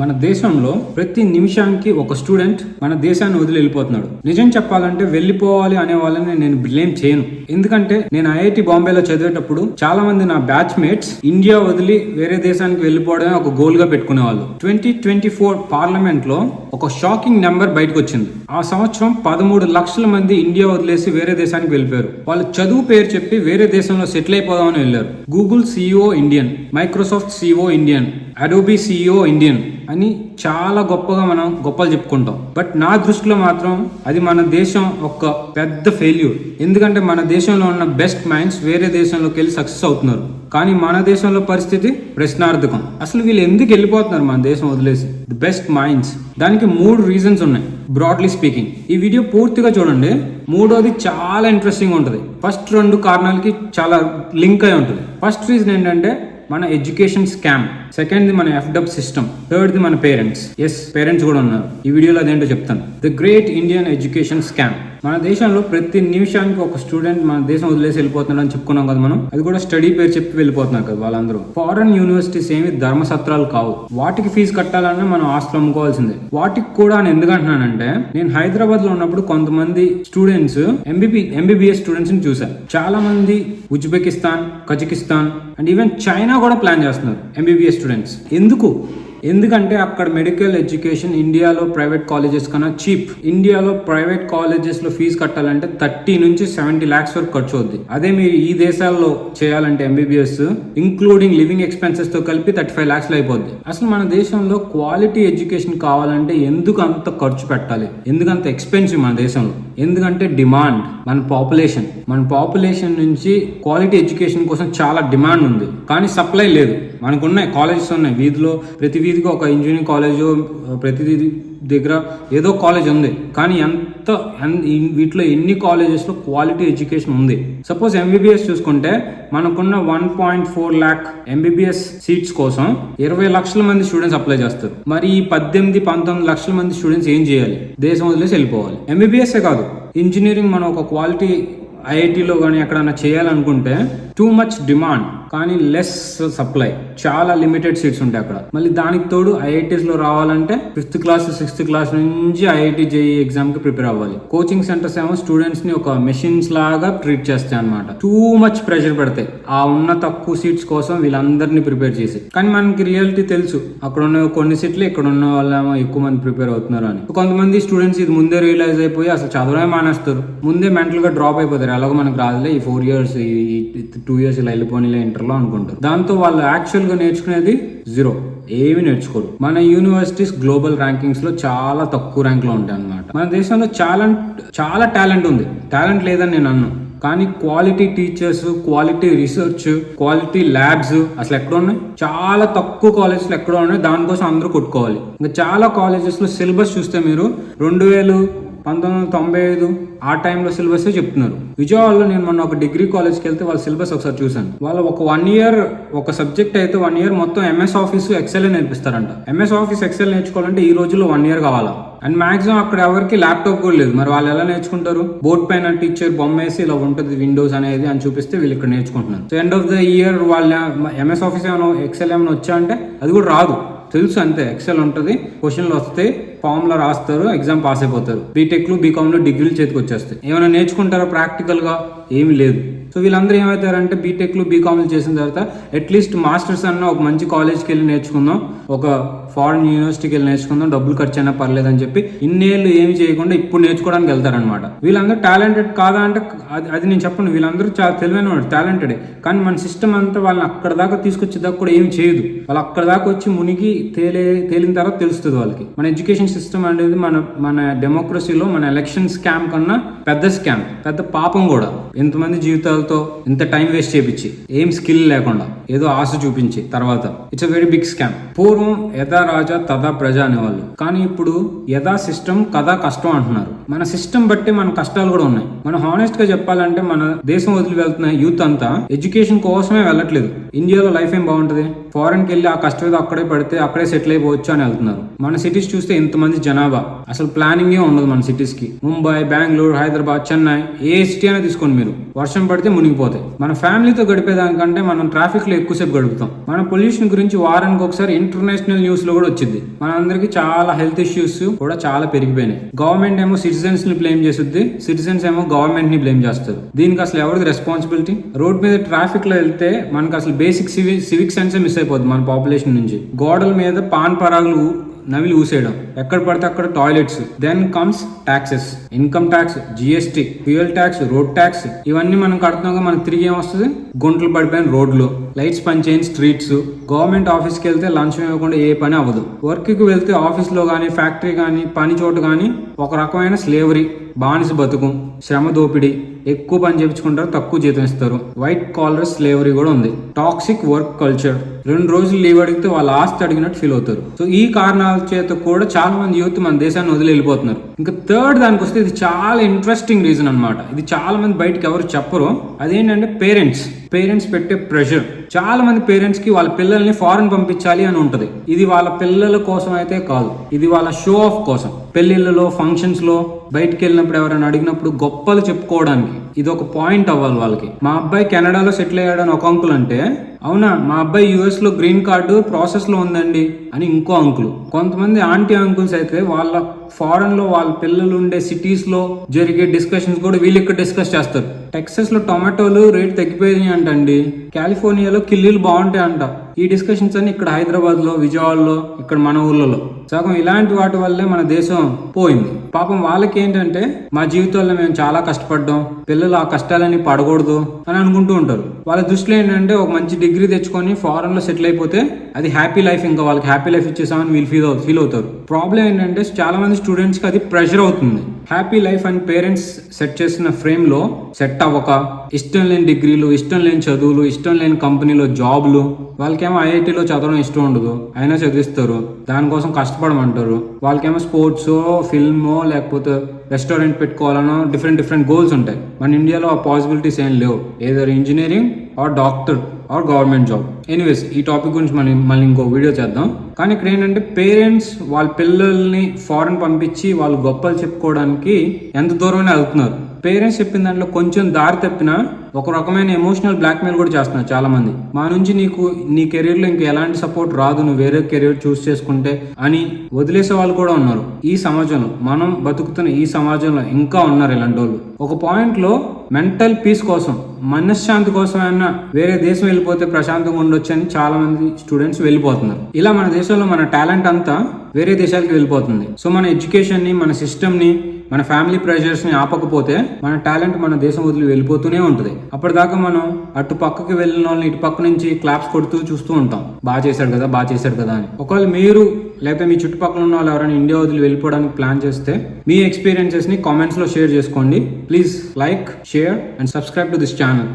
మన దేశంలో ప్రతి నిమిషానికి ఒక స్టూడెంట్ మన దేశాన్ని వదిలి వెళ్ళిపోతున్నాడు. నిజం చెప్పాలంటే వెళ్ళిపోవాలి అనే వాళ్ళని నేను బ్లేమ్ చేయను. ఎందుకంటే నేను ఐఐటి బాంబేలో చదివేటప్పుడు చాలా మంది నా బ్యాచ్ మేట్స్ ఇండియా వదిలి వేరే దేశానికి వెళ్ళిపోవడమే ఒక గోల్ గా పెట్టుకునే వాళ్ళు. 2024 పార్లమెంట్ లో ఒక షాకింగ్ నెంబర్ బయటకు వచ్చింది. ఆ సంవత్సరం 13 లక్షల మంది ఇండియా వదిలేసి వేరే దేశానికి వెళ్ళిపోయారు. వాళ్ళు చదువు పేరు చెప్పి వేరే దేశంలో సెటిల్ అయిపోదామని వెళ్ళారు. Google CEO Indian, Microsoft CEO Indian, Adobe CEO Indian అని చాలా గొప్పగా మనం గొప్పలు చెప్పుకుంటాం. బట్ నా దృష్టిలో మాత్రం అది మన దేశం ఒక పెద్ద ఫెయిల్యూర్. ఎందుకంటే మన దేశంలో ఉన్న బెస్ట్ మైండ్స్ వేరే దేశంలోకి వెళ్ళి సక్సెస్ అవుతున్నారు. కానీ మన దేశంలో పరిస్థితి ప్రశ్నార్థకం. అసలు వీళ్ళు ఎందుకు వెళ్ళిపోతున్నారు మన దేశం వదిలేసి? The best minds. దానికి 3 రీజన్స్ ఉన్నాయి బ్రాడ్లీ స్పీకింగ్. ఈ వీడియో పూర్తిగా చూడండి. మూడోది చాలా ఇంట్రెస్టింగ్ ఉంటుంది. ఫస్ట్ 2 కారణాలకి చాలా లింక్ అయి ఉంటుంది. ఫస్ట్ రీజన్ ఏంటంటే మన ఎడ్యుకేషన్ స్కామ్. సెకండ్ది మన FDUB సిస్టమ్. థర్డ్ది మన పేరెంట్స్. పేరెంట్స్ కూడా ఉన్నారు. ఈ వీడియోలో అదేంటో చెప్తాను. The great Indian education scam. మన దేశంలో ప్రతి నిమిషానికి ఒక స్టూడెంట్ మన దేశం వదిలేసి వెళ్ళిపోతున్నాడు అని చెప్పుకున్నాం కదా మనం. అది కూడా స్టడీ పేరు చెప్పి వెళ్ళిపోతున్నారు కదా వాళ్ళందరూ. ఫారెన్ యూనివర్సిటీస్ ఏమి ధర్మసత్రాలు కావు. వాటికి ఫీజు కట్టాలన్నా మనం ఆస్తులు అమ్ముకోవాల్సిందే. వాటికి కూడా నేను ఎందుకు అంటున్నానంటే, నేను హైదరాబాద్ లో ఉన్నప్పుడు కొంతమంది స్టూడెంట్స్ MBBS స్టూడెంట్స్ ని చూశాను. చాలా మంది Uzbekistan, Kazakhstan and even China కూడా ప్లాన్ చేస్తున్నారు MBBS స్టూడెంట్స్. ఎందుకంటే అక్కడ మెడికల్ ఎడ్యుకేషన్ ఇండియాలో ప్రైవేట్ కాలేజెస్ కన్నా చీప్. ఇండియాలో ప్రైవేట్ కాలేజెస్ లో ఫీజు కట్టాలంటే 30 నుంచి 70 lakhs వరకు ఖర్చు అవుద్ది. అదే మీరు ఈ దేశాల్లో చేయాలంటే MBBS ఇంక్లూడింగ్ లివింగ్ ఎక్స్పెన్సెస్ తో కలిపి 35 lakhs లో అయిపోద్ది. అసలు మన దేశంలో క్వాలిటీ ఎడ్యుకేషన్ కావాలంటే ఎందుకు అంత ఖర్చు పెట్టాలి? ఎందుకంత ఎక్స్పెన్సివ్ మన దేశంలో? ఎందుకంటే డిమాండ్. మన పాపులేషన్ నుంచి క్వాలిటీ ఎడ్యుకేషన్ కోసం చాలా డిమాండ్ ఉంది, కానీ సప్లై లేదు. మనకున్నాయి కాలేజెస్ ఉన్నాయి వీధిలో, ప్రతి వీధికి ఒక ఇంజనీరింగ్ కాలేజ్, ప్రతి దగ్గర ఏదో కాలేజ్ ఉంది. కానీ వీటిలో ఎన్ని కాలేజెస్లో క్వాలిటీ ఎడ్యుకేషన్ ఉంది? సపోజ్ MBBS చూసుకుంటే మనకున్న 1.4 lakh MBBS సీట్స్ కోసం 20 లక్షల మంది స్టూడెంట్స్ అప్లై చేస్తారు. మరి ఈ 18-19 లక్షల మంది స్టూడెంట్స్ ఏం చేయాలి? దేశం వదిలేసి వెళ్ళిపోవాలి. MBBS కాదు, ఇంజనీరింగ్ మనం ఒక క్వాలిటీ ఐఐటీలో కానీ ఎక్కడన్నా చేయాలనుకుంటే టూ మచ్ డిమాండ్ కానీ లెస్ సప్లై. చాలా లిమిటెడ్ సీట్స్ ఉంటాయి అక్కడ. మళ్ళీ దానికి తోడు IITs లో రావాలంటే 5th క్లాస్ 6th క్లాస్ నుంచి IIT JEE ఎగ్జామ్ కి ప్రిపేర్ అవ్వాలి. కోచింగ్ సెంటర్స్ ఏమో స్టూడెంట్స్ ని ఒక మెషిన్స్ లాగా ట్రీట్ చేస్తాయి అనమాట. టూ మచ్ ప్రెషర్ పెడతాయి ఆ ఉన్న తక్కువ సీట్స్ కోసం వీళ్ళందరినీ ప్రిపేర్ చేసి. కానీ మనకి రియాలిటీ తెలుసు, అక్కడ ఉన్న కొన్ని సీట్లు ఇక్కడ ఉన్న వాళ్ళేమో ఎక్కువ మంది ప్రిపేర్ అవుతున్నారు అని. కొంతమంది స్టూడెంట్స్ ఇది ముందే రియలైజ్ అయిపోయి అసలు చదవడమే మానేస్తారు. ముందే మెంటల్ గా డ్రాప్ అయిపోతారు. ఎలాగో మనకు రాదులే, ఈ 4 years ఈ 2 years ఇలా వెళ్ళిపోయిలే ఇంటర్లో అనుకుంటారు. దాంతో వాళ్ళు యాక్చువల్ గా నేర్చుకునేది 0, ఏమి నేర్చుకోరు. మన యూనివర్సిటీస్ గ్లోబల్ ర్యాంకింగ్స్ లో చాలా తక్కువ ర్యాంక్ లో ఉంటాయి అన్నమాట. మన దేశంలో చాలా టాలెంట్ ఉంది. టాలెంట్ లేదని నేను అన్నాను, కానీ quality teachers, quality research, quality labs అసలు ఎక్కడ ఉన్నాయి? చాలా తక్కువ కాలేజెస్లో ఎక్కడ ఉన్నాయి. దానికోసం అందరూ కొట్టుకోవాలి. ఇంకా చాలా కాలేజెస్ లో సిలబస్ చూస్తే మీరు 1995 ఆ టైంలో సిలబస్ చెప్తున్నారు. విజయవాడలో నేను మొన్న ఒక డిగ్రీ కాలేజ్కి వెళ్తే వాళ్ళ సిలబస్ ఒకసారి చూసాను. వాళ్ళు ఒక 1 year ఒక సబ్జెక్ట్ అయితే 1 year మొత్తం MS Office Excel నేర్పిస్తారంట. MS Office Excel నేర్చుకోవాలంటే ఈ రోజుల్లో 1 year కావాలా? అండ్ మాక్సిమం అక్కడ ఎవరికి ల్యాప్టాప్ కూడా లేదు. మరి వాళ్ళు ఎలా నేర్చుకుంటారు? బోర్డ్ పైన టీచర్ బొమ్మ వేసి ఇలా ఉంటుంది విండోస్ అనేది అని చూపిస్తే వీళ్ళు ఇక్కడ నేర్చుకుంటున్నారు. So end of the year వాళ్ళ MS Office ఏమైనా ఎక్సెల్ ఏమైనా వచ్చా అంటే అది కూడా రాదు. తెలుసు అంతే, ఎక్సెల్ ఉంటుంది, క్వశ్చన్లు వస్తాయి, ఫామ్ లో రాస్తారు, ఎగ్జామ్ పాస్ అయిపోతారు. బీటెక్లు బీకామ్లో డిగ్రీలు చేతికి వచ్చేస్తాయి. ఏమైనా నేర్చుకుంటారా ప్రాక్టికల్ గా? ఏమి లేదు. సో వీళ్ళందరూ ఏమవుతారంటే బీటెక్లు బీకామ్లు చేసిన తర్వాత అట్లీస్ట్ మాస్టర్స్ అన్న ఒక మంచి కాలేజ్కి వెళ్ళి నేర్చుకుందాం, ఒక ఫారెన్ యూనివర్సిటీకి వెళ్ళి నేర్చుకుందాం, డబ్బులు ఖర్చు అయినా పర్లేదని చెప్పి ఇన్నేళ్ళు ఏమి చేయకుండా ఇప్పుడు నేర్చుకోవడానికి వెళ్తారనమాట. వీళ్ళందరూ టాలెంటెడ్ కాదా అంటే అది నేను చెప్పను. వీళ్ళందరూ చాలా తెలివైన వాడు, టాలెంటెడే. కానీ మన సిస్టమ్ అంతా వాళ్ళని అక్కడ దాకా తీసుకొచ్చేదాకా కూడా ఏమి చేయదు. వాళ్ళు అక్కడ దాకా వచ్చి మునిగి తేలిన తర్వాత తెలుస్తుంది వాళ్ళకి. మన ఎడ్యుకేషన్ సిస్టమ్ అనేది మన డెమోక్రసీలో మన ఎలక్షన్ స్కామ్ కన్నా పెద్ద స్కామ్, పెద్ద పాపం కూడా. ఎంతమంది జీవితాలతో ఇంత టైం వేస్ట్ చేపించి, ఏం స్కిల్ లేకుండా ఏదో ఆశ చూపించి తర్వాత it's a very big scam. పూర్వం యథా రాజా తదా ప్రజ అనేవాళ్ళు, కానీ ఇప్పుడు యథా సిస్టమ్ కథా కష్టం అంటున్నారు. మన సిస్టమ్ బట్టి మన కష్టాలు కూడా ఉన్నాయి. మనం హానెస్ట్ గా చెప్పాలంటే మన దేశం వదిలి వెళ్తున్న యూత్ అంతా ఎడ్యుకేషన్ కోసమే వెళ్ళట్లేదు. ఇండియాలో లైఫ్ ఏం బాగుంటది? ఫారెన్కి వెళ్ళి ఆ కష్టం ఏదో అక్కడే పడితే అక్కడే సెటిల్ అయిపోవచ్చు అని వెళ్తున్నారు. మన సిటీస్ చూస్తే ఎంతమంది జనాభా, అసలు ప్లానింగే ఉండదు మన సిటీస్ కి. ముంబై, బెంగళూరు, హైదరాబాద్, చెన్నై, ఏ సిటీ అయినా తీసుకోండి మీరు, వర్షం పడితే మునిగిపోతాయి. మన ఫ్యామిలీతో గడిపేదానికంటే మనం ట్రాఫిక్ లో ఎక్కువసేపు గడుపుతాం. మన పొల్యూషన్ గురించి వారానికి ఒకసారి ఇంటర్నేషనల్ న్యూస్ లో కూడా వచ్చింది. మనందరికి చాలా హెల్త్ ఇష్యూస్ కూడా చాలా పెరిగిపోయినాయి. గవర్నమెంట్ ఏమో సిటిజన్స్ ని బ్లేమ్ చేస్తుంది, సిటిజన్స్ ఏమో గవర్నమెంట్ ని బ్లేమ్ చేస్తారు. దీనికి అసలు ఎవరిది రెస్పాన్సిబిలిటీ? రోడ్ మీద ట్రాఫిక్ లో వెళ్తే మనకు అసలు బేసిక్ సివిక్ సెన్స్ మిస్ అయిపోద్ది మన పాపులేషన్ నుంచి. గోడల మీద పాన్ పరాగులు నవిలి ఊసేయడం, ఎక్కడ పడితే అక్కడ toilets. Then comes taxes, income tax, GST, fuel tax, road tax. ఇవన్నీ మనం కడుతున్నాగా మనకు తిరిగి ఏమొస్తుంది? గుంటలు పడిపోయిన రోడ్లు, లైట్స్ పనిచేయని స్ట్రీట్స్. గవర్నమెంట్ ఆఫీస్కి వెళ్తే లంచ్ ఇవ్వకుండా ఏ పని అవ్వదు. వర్క్కి వెళ్తే ఆఫీస్లో కానీ ఫ్యాక్టరీ కానీ పని చోటు కానీ ఒక రకమైన స్లేవరీ, బానిస బతుకు, శ్రమ దోపిడీ. ఎక్కువ పని చేయించుకుంటారు, తక్కువ జీతం ఇస్తారు. వైట్ కాలర్ స్లేవరీ కూడా ఉంది. Toxic work culture. 2 రోజులు లీవ్ అడిగితే వాళ్ళ ఆస్తి అడిగినట్టు ఫీల్ అవుతారు. సో ఈ కారణాల చేత కూడా చాలా మంది యూత్ మన దేశాన్ని వదిలి వెళ్ళిపోతున్నారు. ఇంకా థర్డ్ దానికి వస్తే ఇది చాలా ఇంట్రెస్టింగ్ రీజన్ అన్నమాట. ఇది చాలా మంది బయటకు ఎవరు చెప్పరు. అదేంటంటే పేరెంట్స్ పెట్టే ప్రెషర్. చాలా మంది పేరెంట్స్ కి వాళ్ళ పిల్లల్ని ఫారెన్ పంపించాలి అని ఉంటది. ఇది వాళ్ళ పిల్లల కోసం అయితే కాదు, ఇది వాళ్ళ షో ఆఫ్ కోసం. పెళ్లిళ్ళలో, ఫంక్షన్స్ లో, బయటకు వెళ్ళినప్పుడు ఎవరైనా అడిగినప్పుడు గొప్పలు చెప్పుకోవడానికి ఇది ఒక పాయింట్ అవ్వాలి వాళ్ళకి. మా అబ్బాయి కెనడాలో సెటిల్ అయ్యాడని ఒక అంకుల్ అంటే, అవునా మా అబ్బాయి యుఎస్ లో గ్రీన్ కార్డు ప్రాసెస్ లో ఉందండి అని ఇంకో అంకుల్. కొంతమంది ఆంటీ అంకుల్స్ అయితే వాళ్ళ ఫారెన్ లో వాళ్ళ పిల్లలు ఉండే సిటీస్ లో జరిగే డిస్కషన్స్ కూడా వీళ్ళు ఇక్కడ డిస్కస్ చేస్తారు. టెక్సస్ లో టొమాటోలు రేట్ తగ్గిపోయినాయి అంటండి, కాలిఫోర్నియాలో కిల్లీలు బాగుంటాయి అంట. ఈ డిస్కషన్స్ అన్ని ఇక్కడ హైదరాబాద్ లో, విజయవాడలో, ఇక్కడ మన ఊర్లలో సగం ఇలాంటి వాటి వల్లే మన దేశం పోయింది. పాపం వాళ్ళకి ఏంటంటే మా జీవితాల్లో మేము చాలా కష్టపడ్డాం, పిల్లలు ఆ కష్టాలని పడకూడదు అని అనుకుంటూ ఉంటారు. వాళ్ళ దృష్టిలో ఏంటంటే ఒక మంచి డిగ్రీ తెచ్చుకొని ఫారెన్ లో సెటిల్ అయిపోతే అది హ్యాపీ లైఫ్, ఇంకా వాళ్ళకి హ్యాపీ లైఫ్ ఇచ్చేసామని వీళ్ళు ఫీల్ అవుతారు. ప్రాబ్లం ఏంటంటే చాలా మంది స్టూడెంట్స్ కి అది ప్రెషర్ అవుతుంది. హ్యాపీ లైఫ్ అని పేరెంట్స్ సెట్ చేసిన ఫ్రేమ్ లో సెట్ అవ్వక, ఇష్టం లేని డిగ్రీలు, ఇష్టం లేని చదువులు, ఇష్టం లేని కంపెనీలో జాబ్లు. వాళ్ళకేమో ఐఐటీలో చదవడం ఇష్టం ఉండదు, అయినా చదివిస్తారు. దానికోసం కష్టపడమంటారు. వాళ్ళకేమో స్పోర్ట్స్, ఫిల్మో లేకపోతే రెస్టారెంట్ పెట్టుకోవాలనో డిఫరెంట్ గోల్స్ ఉంటాయి. మన ఇండియాలో ఆ పాసిబిలిటీస్ ఏం లేవు. Either engineering or doctor or government job. Anyways ఈ టాపిక్ గురించి మళ్ళీ ఇంకో వీడియో చేద్దాం. కానీ ఇక్కడ ఏంటంటే పేరెంట్స్ వాళ్ళ పిల్లల్ని ఫారెన్ పంపించి వాళ్ళు గొప్పలు చెప్పుకోవడానికి ఎంత దూరమైనా వెళ్తున్నారు. పేరెంట్స్ చెప్పిన దాంట్లో కొంచెం దారి తప్పినా ఒక రకమైన ఎమోషనల్ బ్లాక్మెయిల్ కూడా చేస్తున్నారు చాలా మంది. మా నుంచి నీ కెరీర్ లో ఇంకా ఎలాంటి సపోర్ట్ రాదు, నువ్వు వేరే కెరీర్ చూస్ చేసుకుంటే అని వదిలేసే వాళ్ళు కూడా ఉన్నారు. ఈ సమాజంలో, మనం బతుకుతున్న ఈ సమాజంలో ఇంకా ఉన్నారు ఇలాంటి వాళ్ళు. ఒక పాయింట్ లో మెంటల్ పీస్ కోసం, మనశ్శాంతి కోసమైనా వేరే దేశం వెళ్ళిపోతే ప్రశాంతంగా ఉండొచ్చు అని చాలా మంది స్టూడెంట్స్ వెళ్ళిపోతున్నారు. ఇలా మన దేశంలో మన టాలెంట్ అంతా వేరే దేశాలకు వెళ్ళిపోతుంది. సో మన ఎడ్యుకేషన్ ని, మన సిస్టమ్ ని, మన ఫ్యామిలీ ప్రెషర్స్ ని ఆపకపోతే మన టాలెంట్ మన దేశం వదిలి వెళ్ళిపోతూనే ఉంటుంది. అప్పటిదాకా మనం అటు పక్కకి వెళ్ళిన వాళ్ళని ఇటు పక్క నుంచి క్లాప్స్ కొడుతూ చూస్తూ ఉంటాం, బాగా చేశాడు కదా అని. ఒకవేళ మీరు లేకపోతే మీ చుట్టుపక్కల ఉన్న వాళ్ళు ఎవరైనా ఇండియా వదిలి వెళ్ళిపోవడానికి ప్లాన్ చేస్తే మీ ఎక్స్పీరియన్సెస్ ని కామెంట్స్ లో షేర్ చేసుకోండి. Please like, share and subscribe to this channel.